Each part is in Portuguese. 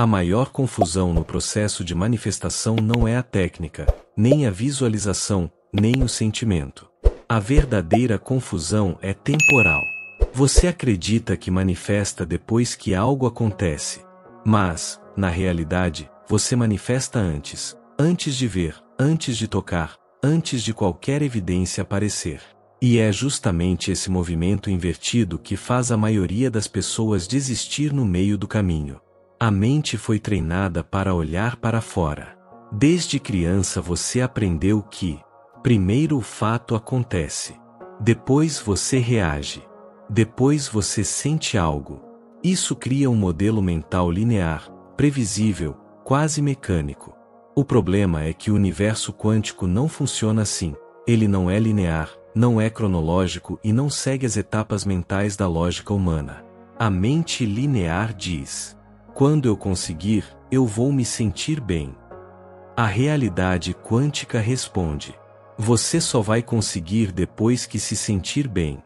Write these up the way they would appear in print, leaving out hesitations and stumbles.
A maior confusão no processo de manifestação não é a técnica, nem a visualização, nem o sentimento. A verdadeira confusão é temporal. Você acredita que manifesta depois que algo acontece. Mas, na realidade, você manifesta antes de ver, antes de tocar, antes de qualquer evidência aparecer. E é justamente esse movimento invertido que faz a maioria das pessoas desistir no meio do caminho. A mente foi treinada para olhar para fora. Desde criança você aprendeu que, primeiro o fato acontece. Depois você reage. Depois você sente algo. Isso cria um modelo mental linear, previsível, quase mecânico. O problema é que o universo quântico não funciona assim. Ele não é linear, não é cronológico e não segue as etapas mentais da lógica humana. A mente linear diz: quando eu conseguir, eu vou me sentir bem. A realidade quântica responde: você só vai conseguir depois que se sentir bem.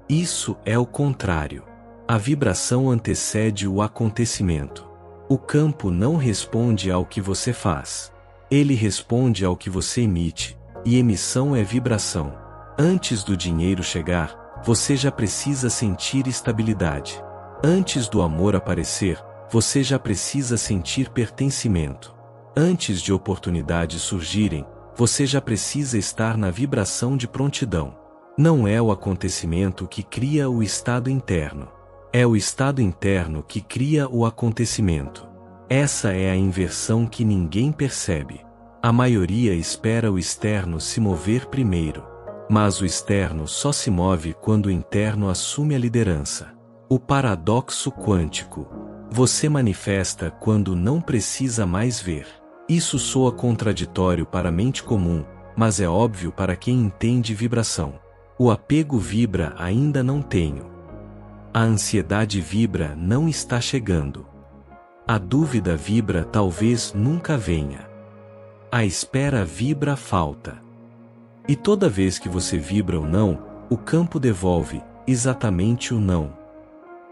Isso é o contrário. A vibração antecede o acontecimento. O campo não responde ao que você faz. Ele responde ao que você emite, e emissão é vibração. Antes do dinheiro chegar, você já precisa sentir estabilidade. Antes do amor aparecer, você já precisa sentir pertencimento. Antes de oportunidades surgirem, você já precisa estar na vibração de prontidão. Não é o acontecimento que cria o estado interno. É o estado interno que cria o acontecimento. Essa é a inversão que ninguém percebe. A maioria espera o externo se mover primeiro. Mas o externo só se move quando o interno assume a liderança. O paradoxo quântico. Você manifesta quando não precisa mais ver. Isso soa contraditório para a mente comum, mas é óbvio para quem entende vibração. O apego vibra ainda não tenho. A ansiedade vibra não está chegando. A dúvida vibra talvez nunca venha. A espera vibra falta. E toda vez que você vibra o não, o campo devolve exatamente o não.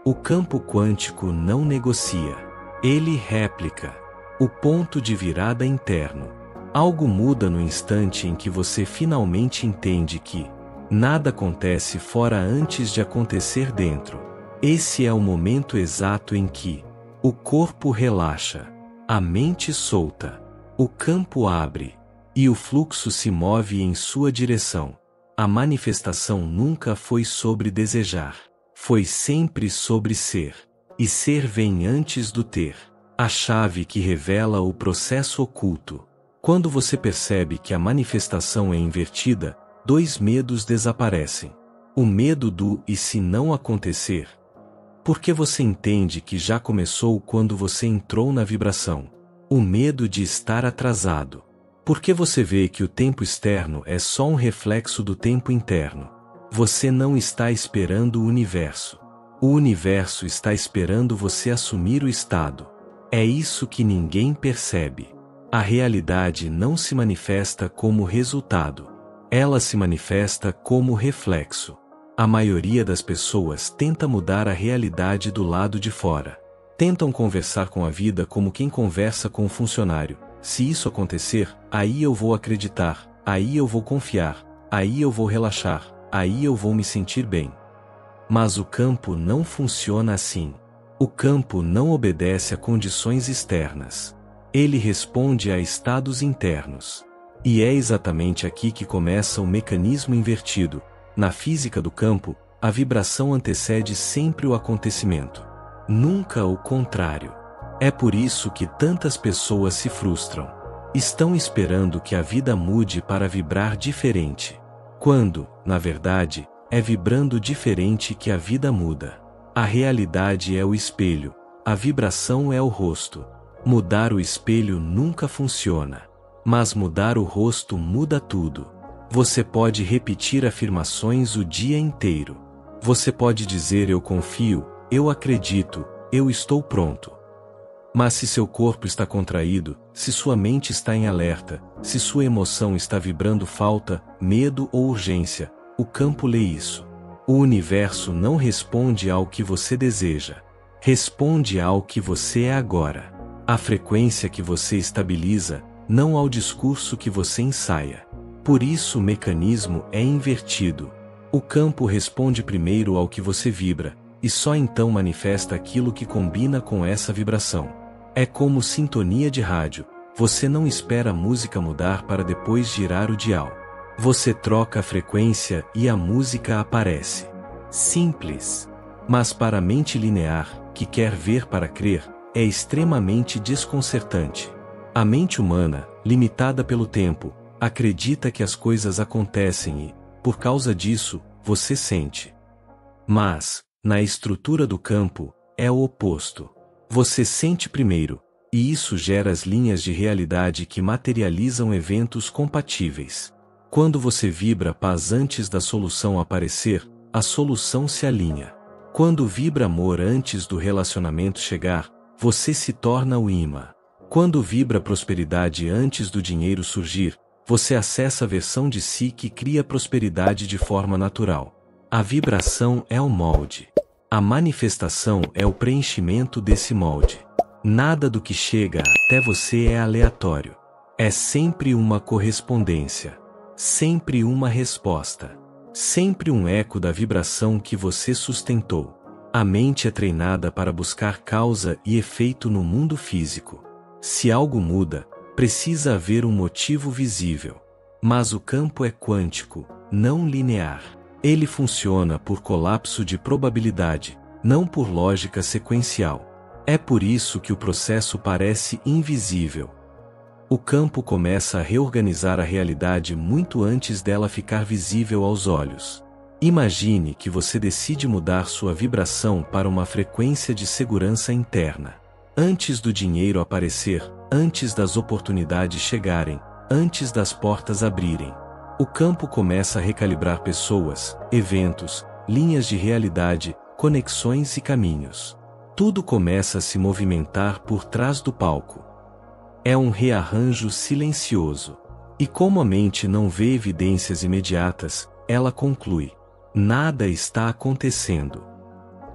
O campo quântico não negocia. Ele réplica. O ponto de virada interno. Algo muda no instante em que você finalmente entende que nada acontece fora antes de acontecer dentro. Esse é o momento exato em que o corpo relaxa, a mente solta, o campo abre, e o fluxo se move em sua direção. A manifestação nunca foi sobre desejar, foi sempre sobre ser. E ser vem antes do ter. A chave que revela o processo oculto. Quando você percebe que a manifestação é invertida, dois medos desaparecem. O medo do "e se não acontecer?" Porque você entende que já começou quando você entrou na vibração. O medo de estar atrasado. Porque você vê que o tempo externo é só um reflexo do tempo interno. Você não está esperando o universo. O universo está esperando você assumir o estado. É isso que ninguém percebe. A realidade não se manifesta como resultado. Ela se manifesta como reflexo. A maioria das pessoas tenta mudar a realidade do lado de fora. Tentam conversar com a vida como quem conversa com um funcionário. Se isso acontecer, aí eu vou acreditar, aí eu vou confiar, aí eu vou relaxar, aí eu vou me sentir bem. Mas o campo não funciona assim. O campo não obedece a condições externas. Ele responde a estados internos. E é exatamente aqui que começa o mecanismo invertido. Na física do campo, a vibração antecede sempre o acontecimento. Nunca o contrário. É por isso que tantas pessoas se frustram. Estão esperando que a vida mude para vibrar diferente. Quando, na verdade, é vibrando diferente que a vida muda. A realidade é o espelho, a vibração é o rosto. Mudar o espelho nunca funciona. Mas mudar o rosto muda tudo. Você pode repetir afirmações o dia inteiro. Você pode dizer eu confio, eu acredito, eu estou pronto. Mas se seu corpo está contraído, se sua mente está em alerta, se sua emoção está vibrando falta, medo ou urgência, o campo lê isso. O universo não responde ao que você deseja. Responde ao que você é agora. à frequência que você estabiliza, não ao discurso que você ensaia. Por isso o mecanismo é invertido. O campo responde primeiro ao que você vibra, e só então manifesta aquilo que combina com essa vibração. É como sintonia de rádio, você não espera a música mudar para depois girar o dial. Você troca a frequência e a música aparece. Simples. Mas para a mente linear, que quer ver para crer, é extremamente desconcertante. A mente humana, limitada pelo tempo, acredita que as coisas acontecem e, por causa disso, você sente. Mas, na estrutura do campo, é o oposto. Você sente primeiro, e isso gera as linhas de realidade que materializam eventos compatíveis. Quando você vibra paz antes da solução aparecer, a solução se alinha. Quando vibra amor antes do relacionamento chegar, você se torna o imã. Quando vibra prosperidade antes do dinheiro surgir, você acessa a versão de si que cria prosperidade de forma natural. A vibração é o molde. A manifestação é o preenchimento desse molde. Nada do que chega até você é aleatório. É sempre uma correspondência. Sempre uma resposta. Sempre um eco da vibração que você sustentou. A mente é treinada para buscar causa e efeito no mundo físico. Se algo muda, precisa haver um motivo visível. Mas o campo é quântico, não linear. Ele funciona por colapso de probabilidade, não por lógica sequencial. É por isso que o processo parece invisível. O campo começa a reorganizar a realidade muito antes dela ficar visível aos olhos. Imagine que você decide mudar sua vibração para uma frequência de segurança interna. Antes do dinheiro aparecer, antes das oportunidades chegarem, antes das portas abrirem. O campo começa a recalibrar pessoas, eventos, linhas de realidade, conexões e caminhos. Tudo começa a se movimentar por trás do palco. É um rearranjo silencioso. E como a mente não vê evidências imediatas, ela conclui: nada está acontecendo.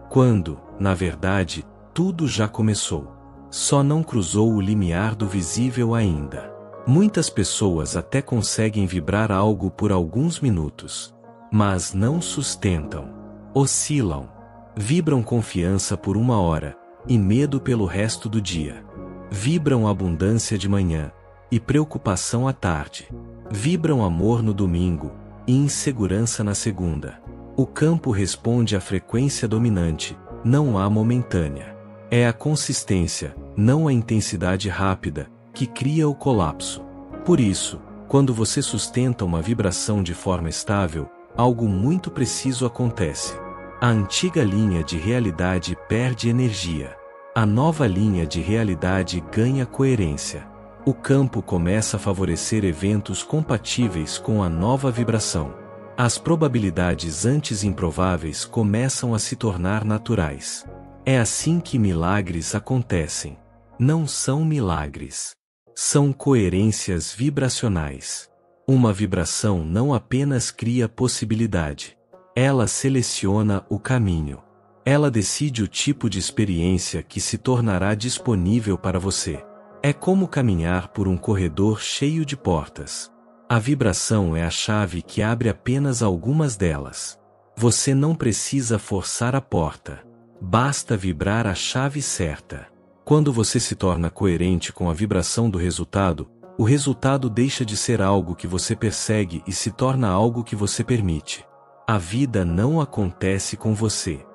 Quando, na verdade, tudo já começou. Só não cruzou o limiar do visível ainda. Muitas pessoas até conseguem vibrar algo por alguns minutos, mas não sustentam. Oscilam. Vibram confiança por 1 hora, e medo pelo resto do dia. Vibram abundância de manhã, e preocupação à tarde. Vibram amor no domingo, e insegurança na segunda. O campo responde à frequência dominante, não à momentânea. É a consistência, não a intensidade rápida, que cria o colapso. Por isso, quando você sustenta uma vibração de forma estável, algo muito preciso acontece. A antiga linha de realidade perde energia. A nova linha de realidade ganha coerência. O campo começa a favorecer eventos compatíveis com a nova vibração. As probabilidades antes improváveis começam a se tornar naturais. É assim que milagres acontecem. Não são milagres. São coerências vibracionais. Uma vibração não apenas cria possibilidade. Ela seleciona o caminho. Ela decide o tipo de experiência que se tornará disponível para você. É como caminhar por um corredor cheio de portas. A vibração é a chave que abre apenas algumas delas. Você não precisa forçar a porta. Basta vibrar a chave certa. Quando você se torna coerente com a vibração do resultado, o resultado deixa de ser algo que você persegue e se torna algo que você permite. A vida não acontece com você.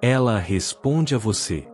Ela responde a você.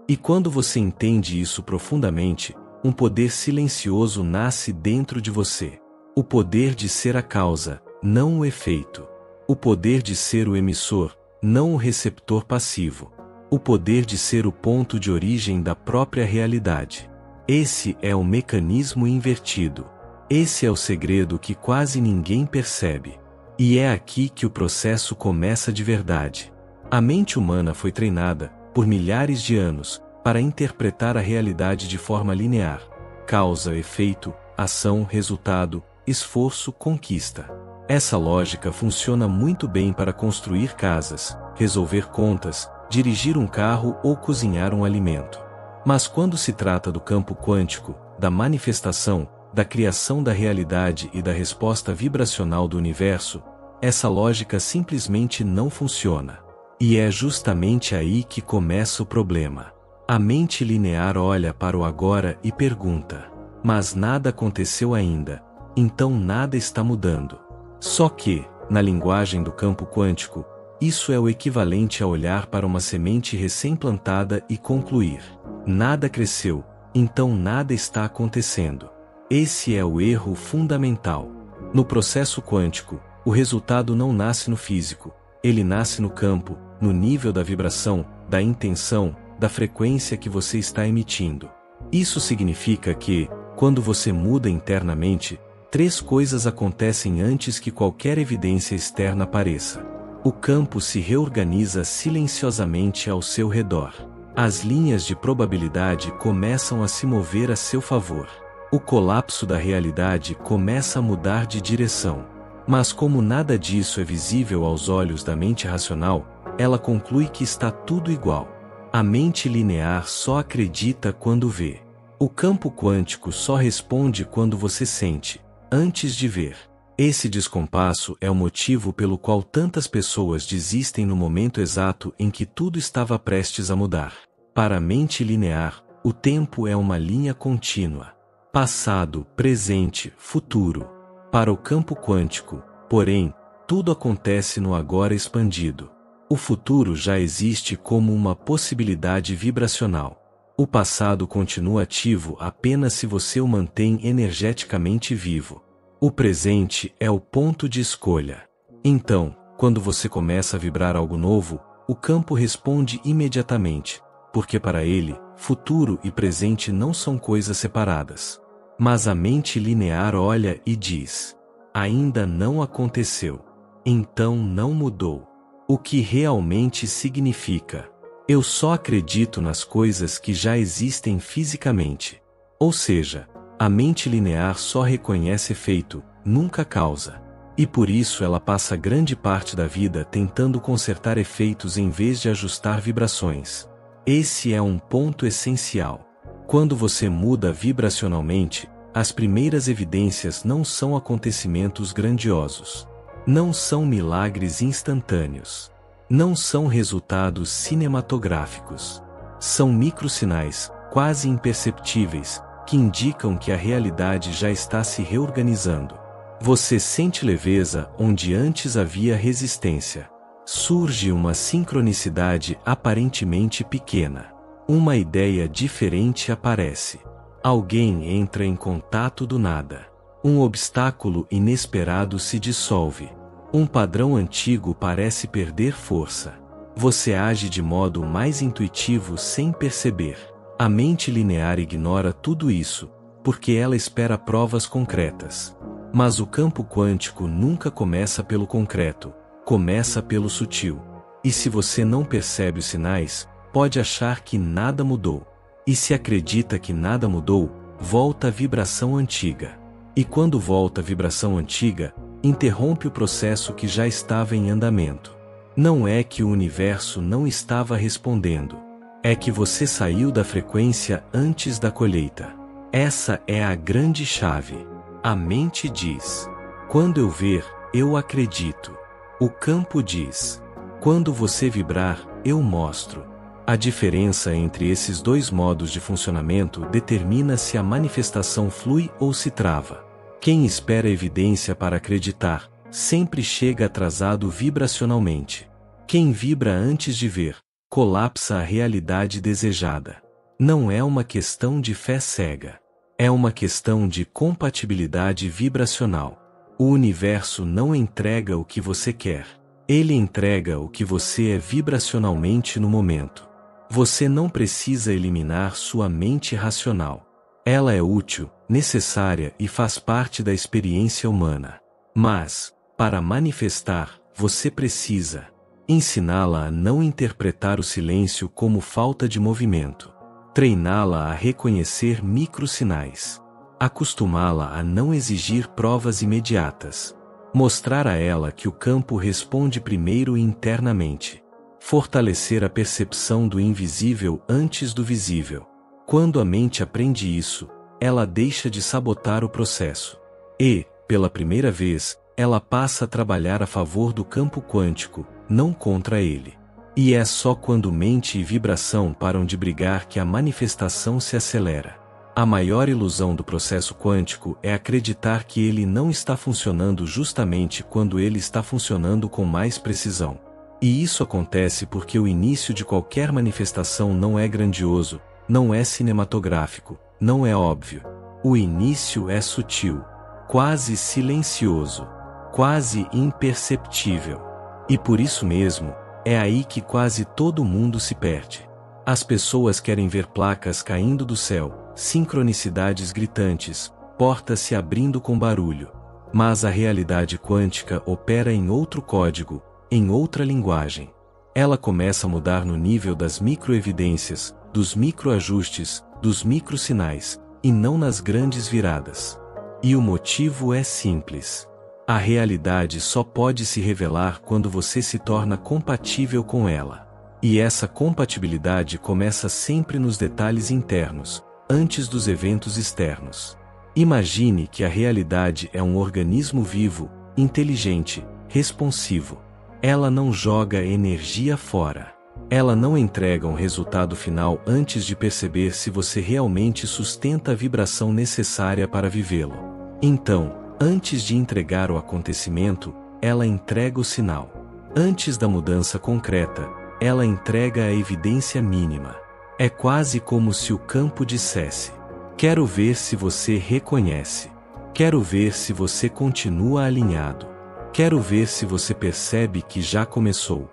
E quando você entende isso profundamente, um poder silencioso nasce dentro de você. O poder de ser a causa, não o efeito. O poder de ser o emissor, não o receptor passivo. O poder de ser o ponto de origem da própria realidade. Esse é o mecanismo invertido. Esse é o segredo que quase ninguém percebe. E é aqui que o processo começa de verdade. A mente humana foi treinada, por milhares de anos, para interpretar a realidade de forma linear. Causa, efeito, ação, resultado, esforço, conquista. Essa lógica funciona muito bem para construir casas, resolver contas, dirigir um carro ou cozinhar um alimento. Mas quando se trata do campo quântico, da manifestação, da criação da realidade e da resposta vibracional do universo, essa lógica simplesmente não funciona. E é justamente aí que começa o problema. A mente linear olha para o agora e pergunta: mas nada aconteceu ainda, então nada está mudando. Só que, na linguagem do campo quântico, isso é o equivalente a olhar para uma semente recém-plantada e concluir: nada cresceu, então nada está acontecendo. Esse é o erro fundamental. No processo quântico, o resultado não nasce no físico, ele nasce no campo, no nível da vibração, da intenção, da frequência que você está emitindo. Isso significa que, quando você muda internamente, 3 coisas acontecem antes que qualquer evidência externa apareça. O campo se reorganiza silenciosamente ao seu redor. As linhas de probabilidade começam a se mover a seu favor. O colapso da realidade começa a mudar de direção. Mas como nada disso é visível aos olhos da mente racional, ela conclui que está tudo igual. A mente linear só acredita quando vê. O campo quântico só responde quando você sente, antes de ver. Esse descompasso é o motivo pelo qual tantas pessoas desistem no momento exato em que tudo estava prestes a mudar. Para a mente linear, o tempo é uma linha contínua. Passado, presente, futuro. Para o campo quântico, porém, tudo acontece no agora expandido. O futuro já existe como uma possibilidade vibracional. O passado continua ativo apenas se você o mantém energeticamente vivo. O presente é o ponto de escolha. Então, quando você começa a vibrar algo novo, o campo responde imediatamente, porque para ele, futuro e presente não são coisas separadas. Mas a mente linear olha e diz: ainda não aconteceu. Então não mudou. O que realmente significa: eu só acredito nas coisas que já existem fisicamente. Ou seja, a mente linear só reconhece efeito, nunca causa. E por isso ela passa grande parte da vida tentando consertar efeitos em vez de ajustar vibrações. Esse é um ponto essencial. Quando você muda vibracionalmente, as primeiras evidências não são acontecimentos grandiosos. Não são milagres instantâneos. Não são resultados cinematográficos. São microsinais, quase imperceptíveis, que indicam que a realidade já está se reorganizando. Você sente leveza onde antes havia resistência. Surge uma sincronicidade aparentemente pequena. Uma ideia diferente aparece. Alguém entra em contato do nada. Um obstáculo inesperado se dissolve. Um padrão antigo parece perder força. Você age de modo mais intuitivo sem perceber. A mente linear ignora tudo isso, porque ela espera provas concretas. Mas o campo quântico nunca começa pelo concreto, começa pelo sutil. E se você não percebe os sinais, pode achar que nada mudou. E se acredita que nada mudou, volta a vibração antiga. E quando volta a vibração antiga, interrompe o processo que já estava em andamento. Não é que o universo não estava respondendo. É que você saiu da frequência antes da colheita. Essa é a grande chave. A mente diz: quando eu ver, eu acredito. O campo diz: quando você vibrar, eu mostro. A diferença entre esses 2 modos de funcionamento determina se a manifestação flui ou se trava. Quem espera evidência para acreditar, sempre chega atrasado vibracionalmente. Quem vibra antes de ver, colapsa a realidade desejada. Não é uma questão de fé cega. É uma questão de compatibilidade vibracional. O universo não entrega o que você quer. Ele entrega o que você é vibracionalmente no momento. Você não precisa eliminar sua mente racional. Ela é útil, necessária e faz parte da experiência humana. Mas, para manifestar, você precisa ensiná-la a não interpretar o silêncio como falta de movimento. Treiná-la a reconhecer microsinais. Acostumá-la a não exigir provas imediatas. Mostrar a ela que o campo responde primeiro internamente. Fortalecer a percepção do invisível antes do visível. Quando a mente aprende isso, ela deixa de sabotar o processo. E, pela primeira vez, ela passa a trabalhar a favor do campo quântico, não contra ele. E é só quando mente e vibração param de brigar que a manifestação se acelera. A maior ilusão do processo quântico é acreditar que ele não está funcionando justamente quando ele está funcionando com mais precisão. E isso acontece porque o início de qualquer manifestação não é grandioso, não é cinematográfico, não é óbvio. O início é sutil, quase silencioso, quase imperceptível. E por isso mesmo, é aí que quase todo mundo se perde. As pessoas querem ver placas caindo do céu, sincronicidades gritantes, portas se abrindo com barulho. Mas a realidade quântica opera em outro código, em outra linguagem. Ela começa a mudar no nível das microevidências, dos microajustes, dos microsinais, e não nas grandes viradas. E o motivo é simples. A realidade só pode se revelar quando você se torna compatível com ela. E essa compatibilidade começa sempre nos detalhes internos, antes dos eventos externos. Imagine que a realidade é um organismo vivo, inteligente, responsivo. Ela não joga energia fora. Ela não entrega um resultado final antes de perceber se você realmente sustenta a vibração necessária para vivê-lo. Então, antes de entregar o acontecimento, ela entrega o sinal. Antes da mudança concreta, ela entrega a evidência mínima. É quase como se o campo dissesse: quero ver se você reconhece. Quero ver se você continua alinhado. Quero ver se você percebe que já começou.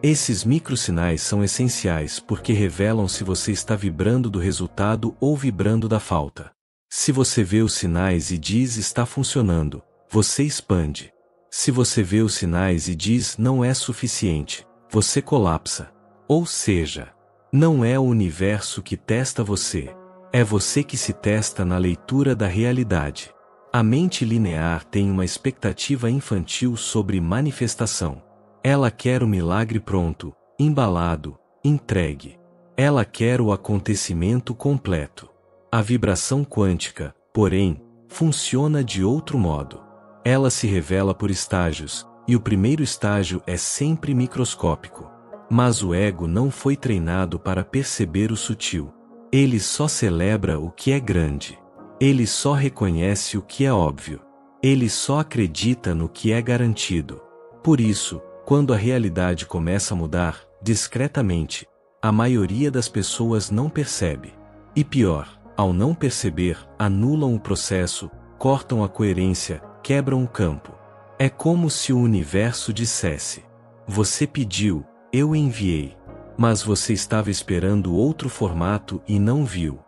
Esses microsinais são essenciais porque revelam se você está vibrando do resultado ou vibrando da falta. Se você vê os sinais e diz está funcionando, você expande. Se você vê os sinais e diz não é suficiente, você colapsa. Ou seja, não é o universo que testa você. É você que se testa na leitura da realidade. A mente linear tem uma expectativa infantil sobre manifestação. Ela quer o milagre pronto, embalado, entregue. Ela quer o acontecimento completo. A vibração quântica, porém, funciona de outro modo. Ela se revela por estágios, e o primeiro estágio é sempre microscópico. Mas o ego não foi treinado para perceber o sutil. Ele só celebra o que é grande. Ele só reconhece o que é óbvio. Ele só acredita no que é garantido. Por isso, quando a realidade começa a mudar, discretamente, a maioria das pessoas não percebe. E pior, ao não perceber, anulam o processo, cortam a coerência, quebram o campo. É como se o universo dissesse: você pediu, eu enviei. Mas você estava esperando outro formato e não viu.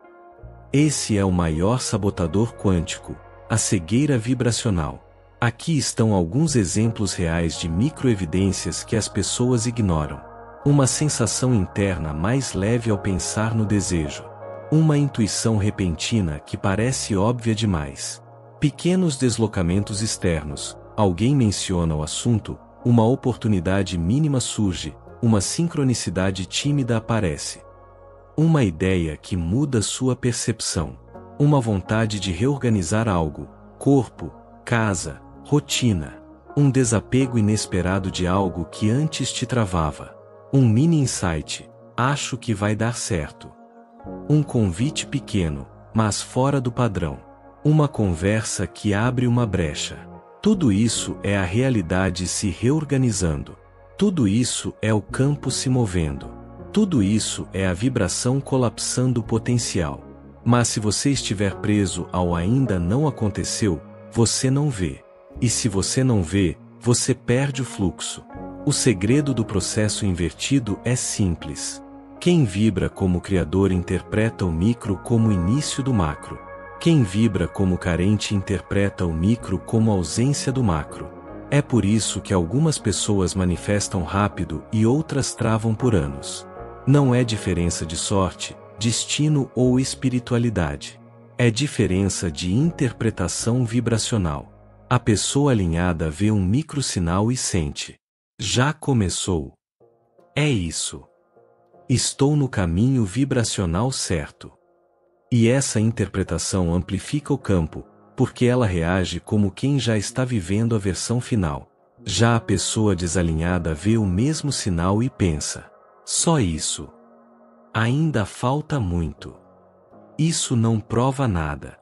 Esse é o maior sabotador quântico, a cegueira vibracional. Aqui estão alguns exemplos reais de microevidências que as pessoas ignoram. Uma sensação interna mais leve ao pensar no desejo. Uma intuição repentina que parece óbvia demais. Pequenos deslocamentos externos. Alguém menciona o assunto, uma oportunidade mínima surge, uma sincronicidade tímida aparece. Uma ideia que muda sua percepção. Uma vontade de reorganizar algo, corpo, casa, rotina. Um desapego inesperado de algo que antes te travava. Um mini insight, acho que vai dar certo. Um convite pequeno, mas fora do padrão. Uma conversa que abre uma brecha. Tudo isso é a realidade se reorganizando. Tudo isso é o campo se movendo. Tudo isso é a vibração colapsando o potencial. Mas se você estiver preso ao ainda não aconteceu, você não vê. E se você não vê, você perde o fluxo. O segredo do processo invertido é simples. Quem vibra como criador interpreta o micro como o início do macro. Quem vibra como carente interpreta o micro como a ausência do macro. É por isso que algumas pessoas manifestam rápido e outras travam por anos. Não é diferença de sorte, destino ou espiritualidade. É diferença de interpretação vibracional. A pessoa alinhada vê um microsinal e sente: já começou. É isso. Estou no caminho vibracional certo. E essa interpretação amplifica o campo, porque ela reage como quem já está vivendo a versão final. Já a pessoa desalinhada vê o mesmo sinal e pensa: só isso? Ainda falta muito. Isso não prova nada.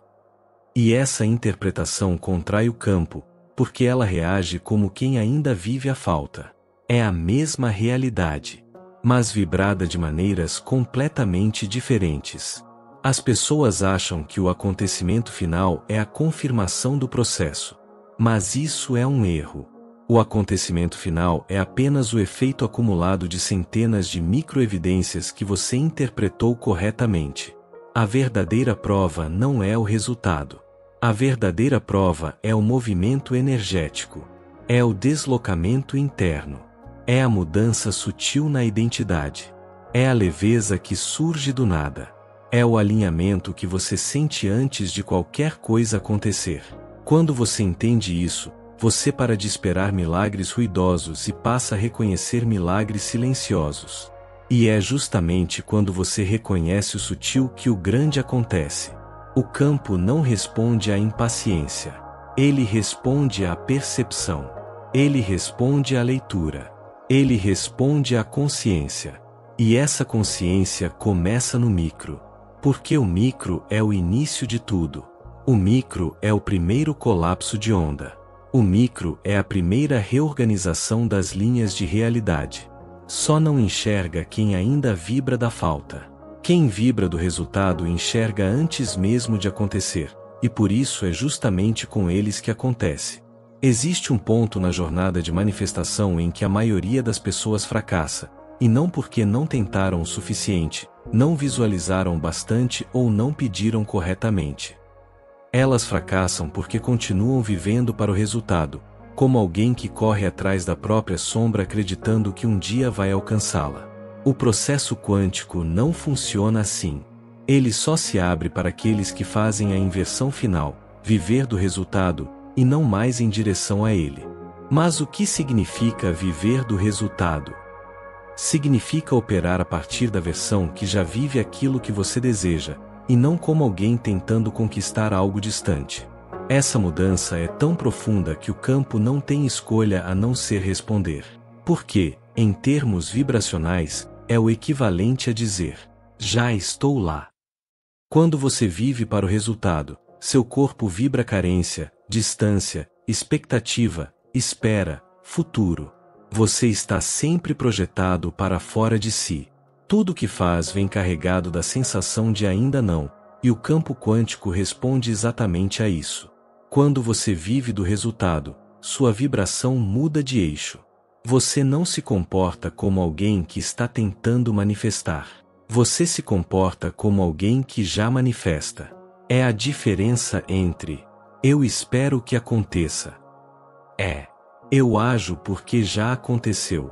E essa interpretação contrai o campo, porque ela reage como quem ainda vive a falta. É a mesma realidade, mas vibrada de maneiras completamente diferentes. As pessoas acham que o acontecimento final é a confirmação do processo. Mas isso é um erro. O acontecimento final é apenas o efeito acumulado de centenas de microevidências que você interpretou corretamente. A verdadeira prova não é o resultado. A verdadeira prova é o movimento energético. É o deslocamento interno. É a mudança sutil na identidade. É a leveza que surge do nada. É o alinhamento que você sente antes de qualquer coisa acontecer. Quando você entende isso, você para de esperar milagres ruidosos e passa a reconhecer milagres silenciosos. E é justamente quando você reconhece o sutil que o grande acontece. O campo não responde à impaciência. Ele responde à percepção. Ele responde à leitura. Ele responde à consciência. E essa consciência começa no micro. Porque o micro é o início de tudo. O micro é o primeiro colapso de onda. O micro é a primeira reorganização das linhas de realidade. Só não enxerga quem ainda vibra da falta. Quem vibra do resultado enxerga antes mesmo de acontecer, e por isso é justamente com eles que acontece. Existe um ponto na jornada de manifestação em que a maioria das pessoas fracassa, e não porque não tentaram o suficiente, não visualizaram bastante ou não pediram corretamente. Elas fracassam porque continuam vivendo para o resultado, como alguém que corre atrás da própria sombra acreditando que um dia vai alcançá-la. O processo quântico não funciona assim. Ele só se abre para aqueles que fazem a inversão final, viver do resultado, e não mais em direção a ele. Mas o que significa viver do resultado? Significa operar a partir da versão que já vive aquilo que você deseja, e não como alguém tentando conquistar algo distante. Essa mudança é tão profunda que o campo não tem escolha a não ser responder. Porque, em termos vibracionais, é o equivalente a dizer: já estou lá. Quando você vive para o resultado, seu corpo vibra carência, distância, expectativa, espera, futuro. Você está sempre projetado para fora de si. Tudo o que faz vem carregado da sensação de ainda não, e o campo quântico responde exatamente a isso. Quando você vive do resultado, sua vibração muda de eixo. Você não se comporta como alguém que está tentando manifestar. Você se comporta como alguém que já manifesta. É a diferença entre eu espero que aconteça. Eu ajo porque já aconteceu.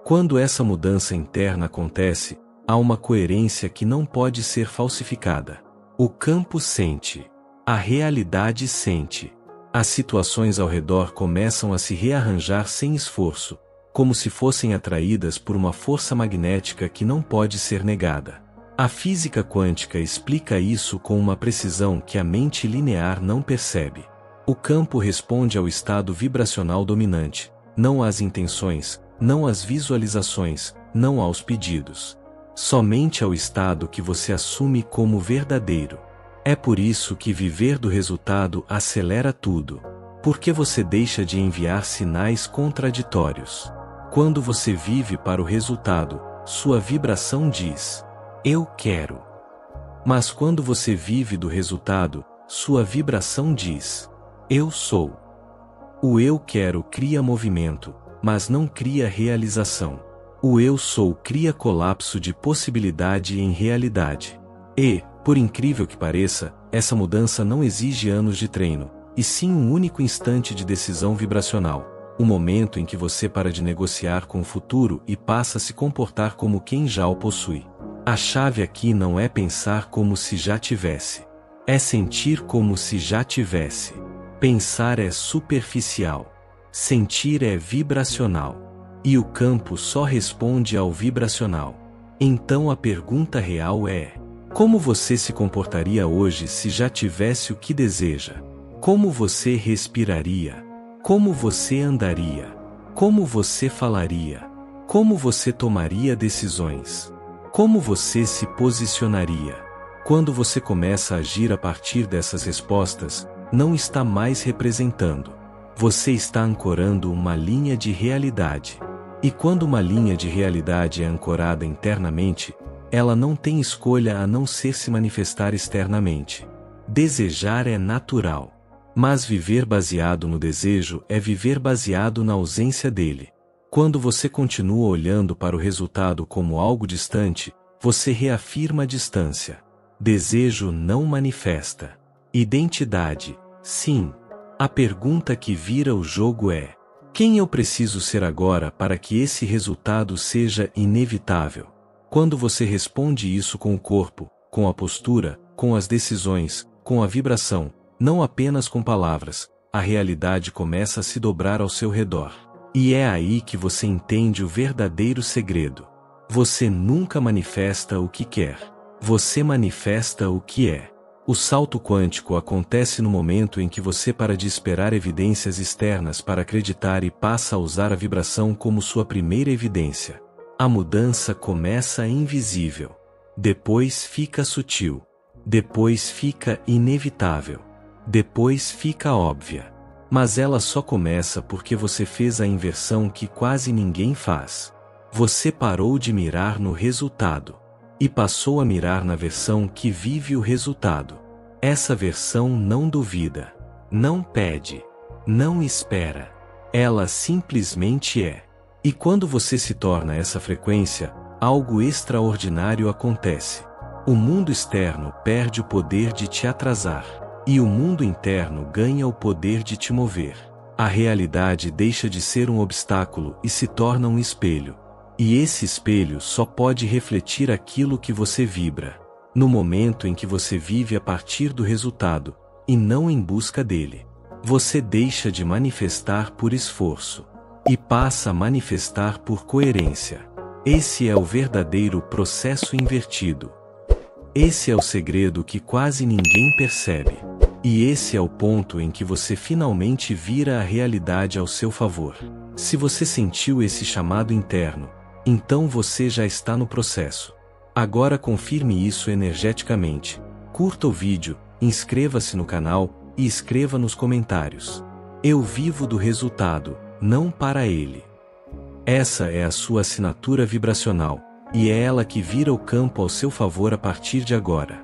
Quando essa mudança interna acontece, há uma coerência que não pode ser falsificada. O campo sente. A realidade sente. As situações ao redor começam a se rearranjar sem esforço, como se fossem atraídas por uma força magnética que não pode ser negada. A física quântica explica isso com uma precisão que a mente linear não percebe. O campo responde ao estado vibracional dominante, não às intenções, não às visualizações, não aos pedidos. Somente ao estado que você assume como verdadeiro. É por isso que viver do resultado acelera tudo. Porque você deixa de enviar sinais contraditórios. Quando você vive para o resultado, sua vibração diz: eu quero. Mas quando você vive do resultado, sua vibração diz: eu sou. O eu quero cria movimento, mas não cria realização. O eu sou cria colapso de possibilidade em realidade. E, por incrível que pareça, essa mudança não exige anos de treino, e sim um único instante de decisão vibracional. O momento em que você para de negociar com o futuro e passa a se comportar como quem já o possui. A chave aqui não é pensar como se já tivesse. É sentir como se já tivesse. Pensar é superficial. Sentir é vibracional. E o campo só responde ao vibracional. Então a pergunta real é: Como você se comportaria hoje se já tivesse o que deseja? Como você respiraria? Como você andaria? Como você falaria? Como você tomaria decisões? Como você se posicionaria? Quando você começa a agir a partir dessas respostas, não está mais representando. Você está ancorando uma linha de realidade. E quando uma linha de realidade é ancorada internamente, ela não tem escolha a não ser se manifestar externamente. Desejar é natural. Mas viver baseado no desejo é viver baseado na ausência dele. Quando você continua olhando para o resultado como algo distante, você reafirma a distância. Desejo não manifesta. Identidade, sim. A pergunta que vira o jogo é: quem eu preciso ser agora para que esse resultado seja inevitável? Quando você responde isso com o corpo, com a postura, com as decisões, com a vibração, não apenas com palavras, a realidade começa a se dobrar ao seu redor. E é aí que você entende o verdadeiro segredo. Você nunca manifesta o que quer. Você manifesta o que é. O salto quântico acontece no momento em que você para de esperar evidências externas para acreditar e passa a usar a vibração como sua primeira evidência. A mudança começa invisível. Depois fica sutil. Depois fica inevitável. Depois fica óbvia. Mas ela só começa porque você fez a inversão que quase ninguém faz. Você parou de mirar no resultado e passou a mirar na versão que vive o resultado. Essa versão não duvida, não pede, não espera. Ela simplesmente é. E quando você se torna essa frequência, algo extraordinário acontece. O mundo externo perde o poder de te atrasar. E o mundo interno ganha o poder de te mover. A realidade deixa de ser um obstáculo e se torna um espelho. E esse espelho só pode refletir aquilo que você vibra. No momento em que você vive a partir do resultado, e não em busca dele, você deixa de manifestar por esforço e passa a manifestar por coerência. Esse é o verdadeiro processo invertido. Esse é o segredo que quase ninguém percebe. E esse é o ponto em que você finalmente vira a realidade ao seu favor. Se você sentiu esse chamado interno, então você já está no processo. Agora confirme isso energeticamente. Curta o vídeo, inscreva-se no canal e escreva nos comentários: eu vivo do resultado, não para ele. Essa é a sua assinatura vibracional. E é ela que vira o campo ao seu favor a partir de agora.